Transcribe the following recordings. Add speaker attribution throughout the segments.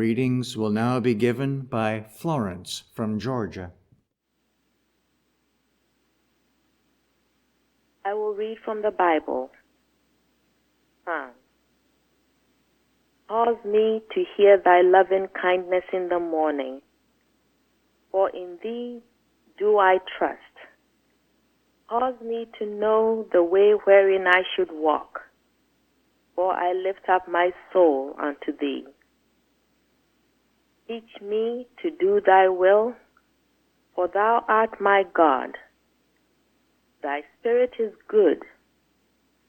Speaker 1: readings will now be given by Florence from Georgia.
Speaker 2: I will read from the Bible. Psalm. Cause me to hear thy loving kindness in the morning, for in thee do I trust. Cause me to know the way wherein I should walk, for I lift up my soul unto thee. Teach me to do thy will, for thou art my God. Thy spirit is good.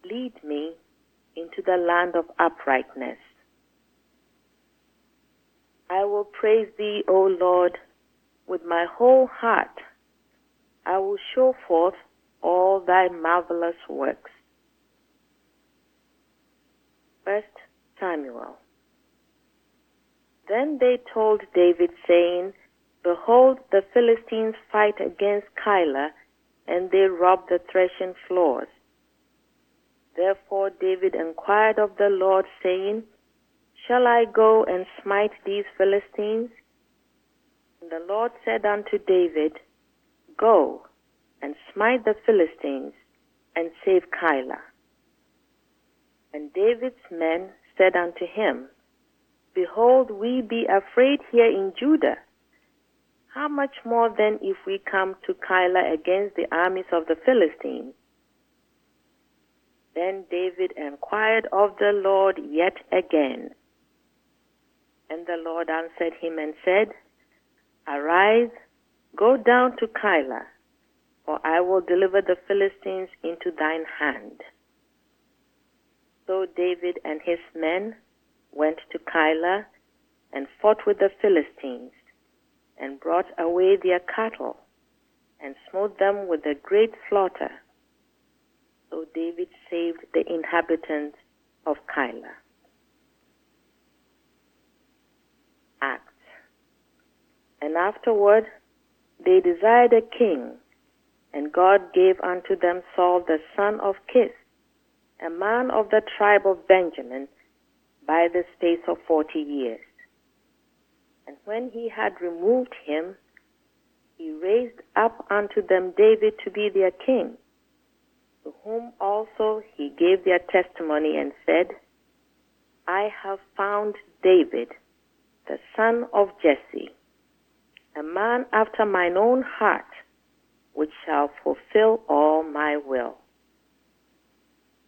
Speaker 2: Lead me into the land of uprightness. I will praise thee, O Lord, with my whole heart. I will show forth all thy marvelous works. 1 Samuel. Then they told David, saying, Behold, the Philistines fight against Keilah, and they rob the threshing floors. Therefore David inquired of the Lord, saying, Shall I go and smite these Philistines? And the Lord said unto David, Go and smite the Philistines, and save Keilah. And David's men said unto him, Behold, we be afraid here in Judah. How much more then if we come to Keilah against the armies of the Philistines? Then David inquired of the Lord yet again. And the Lord answered him and said, Arise, go down to Keilah, for I will deliver the Philistines into thine hand. So David and his men went to Keilah and fought with the Philistines, and brought away their cattle, and smote them with a great slaughter. So David saved the inhabitants of Keilah. Acts. And afterward they desired a king, and God gave unto them Saul the son of Kish, a man of the tribe of Benjamin, by the space of 40 years. And when he had removed him, he raised up unto them David to be their king, to whom also he gave their testimony and said, I have found David, the son of Jesse, a man after mine own heart, which shall fulfill all my will.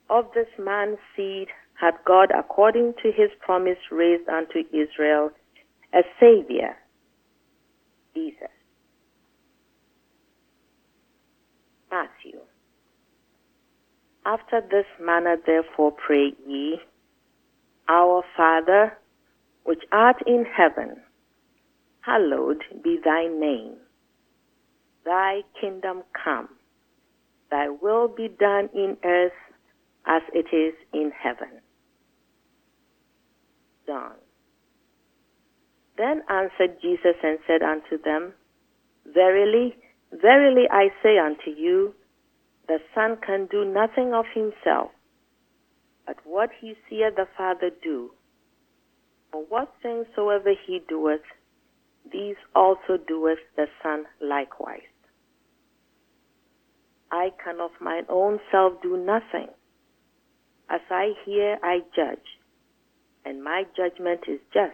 Speaker 2: Of this man's seed hath God, according to his promise, raised unto Israel a Savior, Jesus. Matthew. After this manner therefore pray ye, Our Father, which art in heaven, hallowed be thy name. Thy kingdom come, thy will be done in earth as it is in heaven. John. Then answered Jesus and said unto them, Verily, verily I say unto you, the Son can do nothing of himself, but what he seeth the Father do. For what things soever he doeth, these also doeth the Son likewise. I can of mine own self do nothing. As I hear, I judge, and my judgment is just,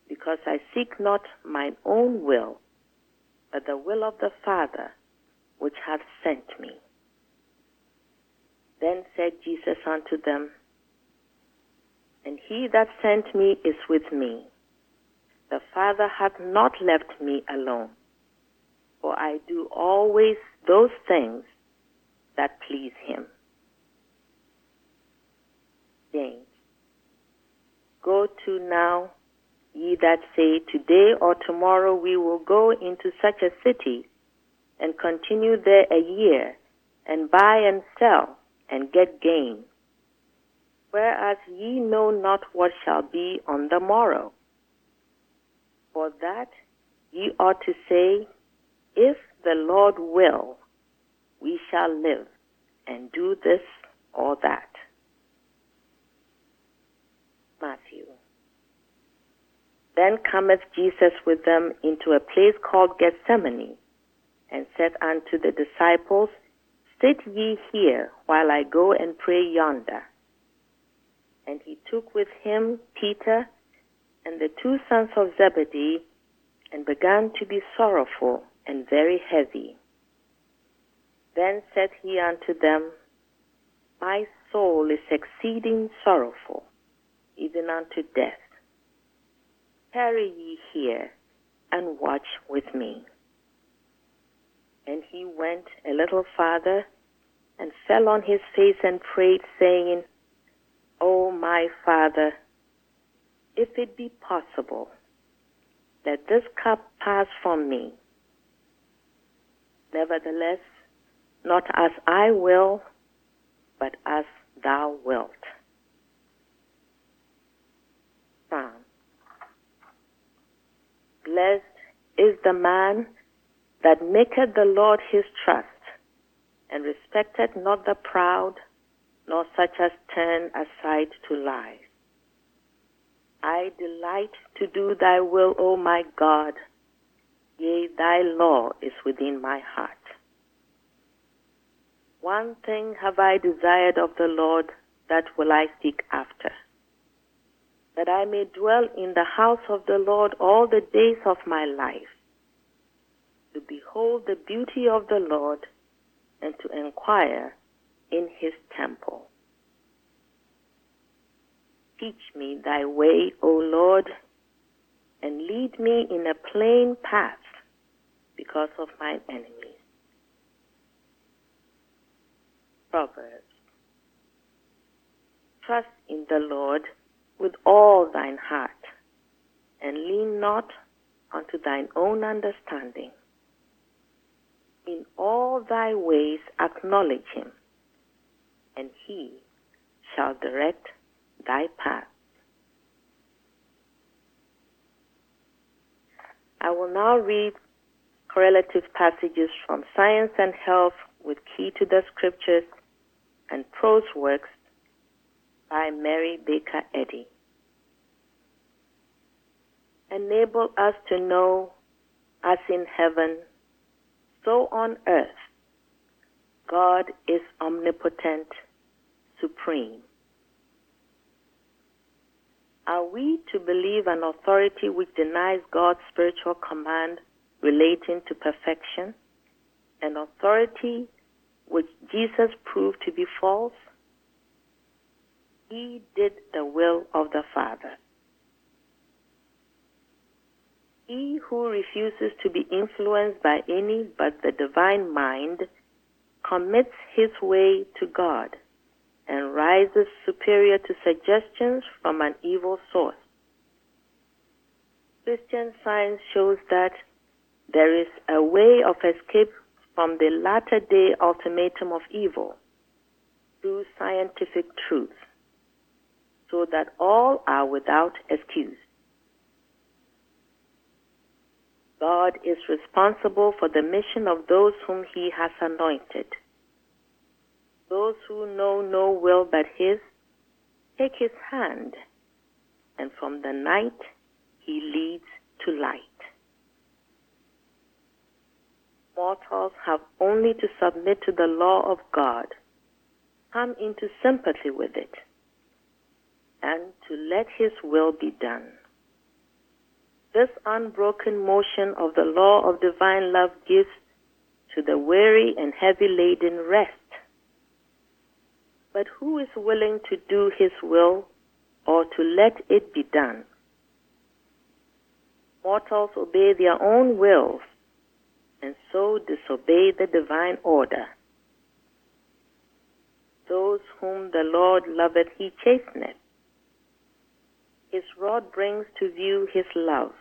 Speaker 2: because I seek not mine own will, but the will of the Father, which hath sent me. Then said Jesus unto them, And he that sent me is with me. The Father hath not left me alone, for I do always those things that please him. James. Go to now, ye that say, Today or tomorrow we will go into such a city, and continue there a year, and buy and sell, and get gain. Whereas ye know not what shall be on the morrow. For that ye ought to say, If the Lord will, we shall live, and do this or that. Matthew. Then cometh Jesus with them into a place called Gethsemane, and said unto the disciples, Sit ye here, while I go and pray yonder. And he took with him Peter and the 2 sons of Zebedee, and began to be sorrowful and very heavy. Then said he unto them, My soul is exceeding sorrowful, even unto death. Tarry ye here, and watch with me. And he went a little farther, and fell on his face and prayed, saying, O my Father, if it be possible, let this cup pass from me. Nevertheless, not as I will, but as thou wilt. Psalm. Blessed is the man that maketh the Lord his trust, and respecteth not the proud, nor such as turn aside to lies. I delight to do thy will, O my God. Yea, thy law is within my heart. One thing have I desired of the Lord, that will I seek after, that I may dwell in the house of the Lord all the days of my life, to behold the beauty of the Lord, and to inquire in his temple. Teach me thy way, O Lord, and lead me in a plain path because of mine enemies. Proverbs. Trust in the Lord with all thine heart, and lean not unto thine own understanding. In all thy ways acknowledge him, and he shall direct thy path. I will now read correlative passages from Science and Health with Key to the Scriptures and prose works by Mary Baker Eddy. Enable us to know, as in heaven, so on earth, God is omnipotent, supreme. Are we to believe an authority which denies God's spiritual command relating to perfection, an authority which Jesus proved to be false? He did the will of the Father. He who refuses to be influenced by any but the divine mind commits his way to God and rises superior to suggestions from an evil source. Christian Science shows that there is a way of escape from the latter-day ultimatum of evil through scientific truth, so that all are without excuse. God is responsible for the mission of those whom he has anointed. Those who know no will but his, take his hand, and from the night he leads to light. Mortals have only to submit to the law of God, come into sympathy with it, and to let his will be done. This unbroken motion of the law of divine love gives to the weary and heavy-laden rest. But who is willing to do his will or to let it be done? Mortals obey their own wills and so disobey the divine order. Those whom the Lord loveth he chasteneth. His rod brings to view his love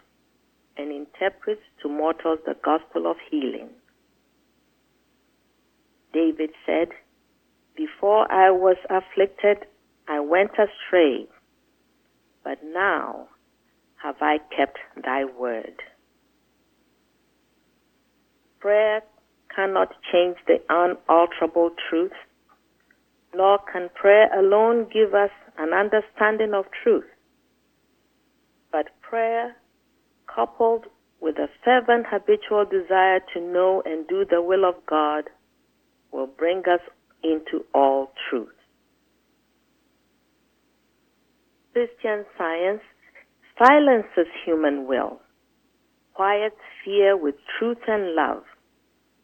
Speaker 2: and interprets to mortals the gospel of healing. David said, Before I was afflicted, I went astray, but now have I kept thy word. Prayer cannot change the unalterable truth, nor can prayer alone give us an understanding of truth. But prayer coupled with a fervent habitual desire to know and do the will of God, will bring us into all truth. Christian Science silences human will, quiets fear with truth and love,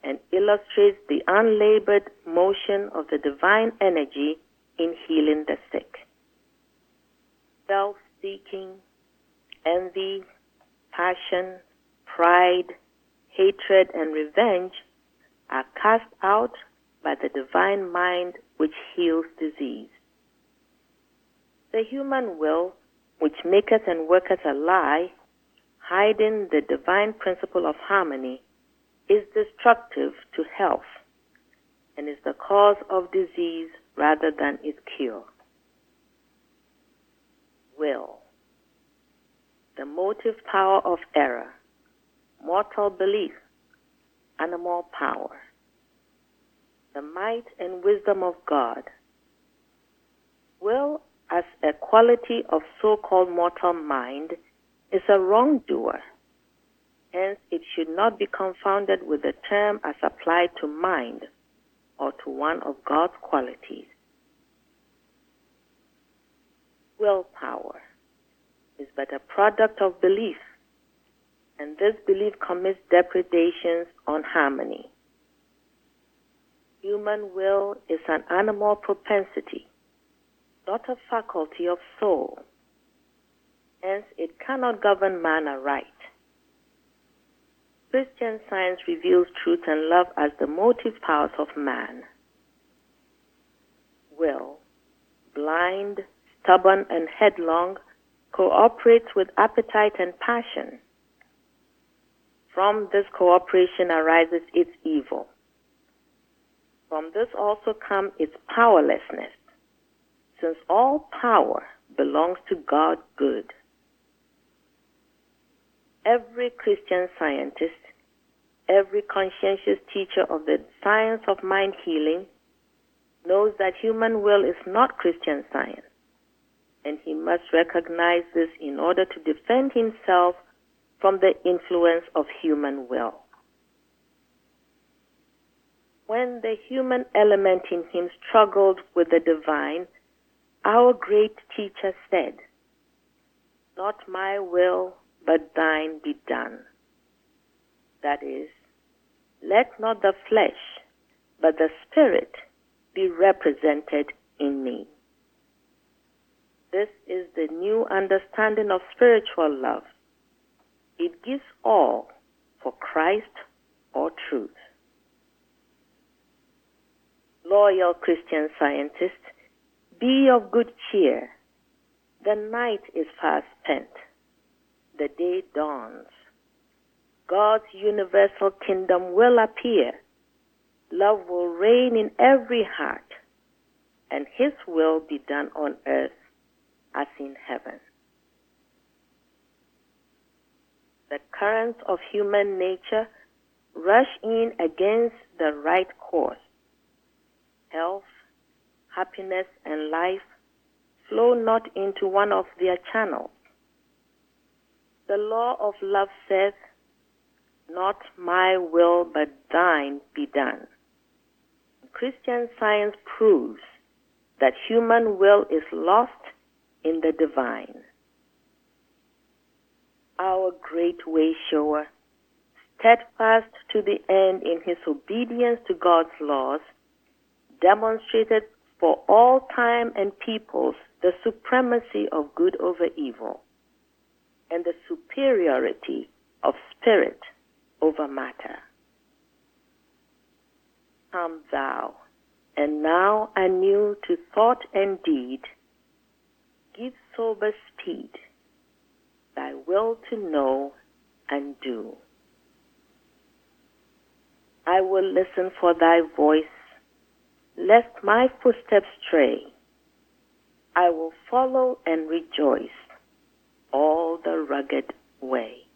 Speaker 2: and illustrates the unlabored motion of the divine energy in healing the sick. Self-seeking, envy, passion, pride, hatred, and revenge are cast out by the divine mind which heals disease. The human will, which maketh and worketh a lie, hiding the divine principle of harmony, is destructive to health and is the cause of disease rather than its cure. Will. The motive power of error, mortal belief, animal power. The might and wisdom of God. Will, as a quality of so-called mortal mind, is a wrongdoer. Hence, it should not be confounded with the term as applied to mind or to one of God's qualities. Willpower is but a product of belief, and this belief commits depredations on harmony. Human will is an animal propensity, not a faculty of soul. Hence, it cannot govern man aright. Christian Science reveals truth and love as the motive powers of man. Will, blind, stubborn, and headlong, cooperates with appetite and passion. From this cooperation arises its evil. From this also comes its powerlessness, since all power belongs to God good. Every Christian Scientist, every conscientious teacher of the science of mind healing knows that human will is not Christian Science, and he must recognize this in order to defend himself from the influence of human will. When the human element in him struggled with the divine, our great teacher said, "Not my will, but thine be done." That is, let not the flesh, but the spirit be represented in me. This is the new understanding of spiritual love. It gives all for Christ or truth. Loyal Christian Scientists, be of good cheer. The night is fast spent. The day dawns. God's universal kingdom will appear. Love will reign in every heart, and his will be done on earth as in heaven. The currents of human nature rush in against the right course. Health, happiness, and life flow not into one of their channels. The law of love says, "Not my will, but thine be done." Christian Science proves that human will is lost in the divine. Our great way shower, steadfast to the end in his obedience to God's laws, demonstrated for all time and peoples the supremacy of good over evil and the superiority of spirit over matter. Come thou, and now anew to thought and deed, give sober speed, thy will to know and do. I will listen for thy voice, lest my footsteps stray. I will follow and rejoice all the rugged way.